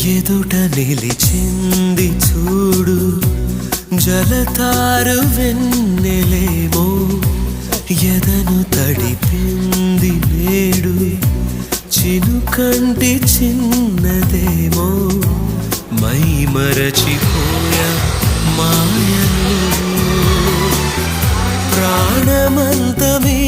ఎదుట నిలిచింది చూడు జలతారు వెన్నెలేమో ఎదను తడిపింది నేడు చినుకంటి చిన్నదేమో మై మరచిపోయా మాయలో ప్రాణమంత మీ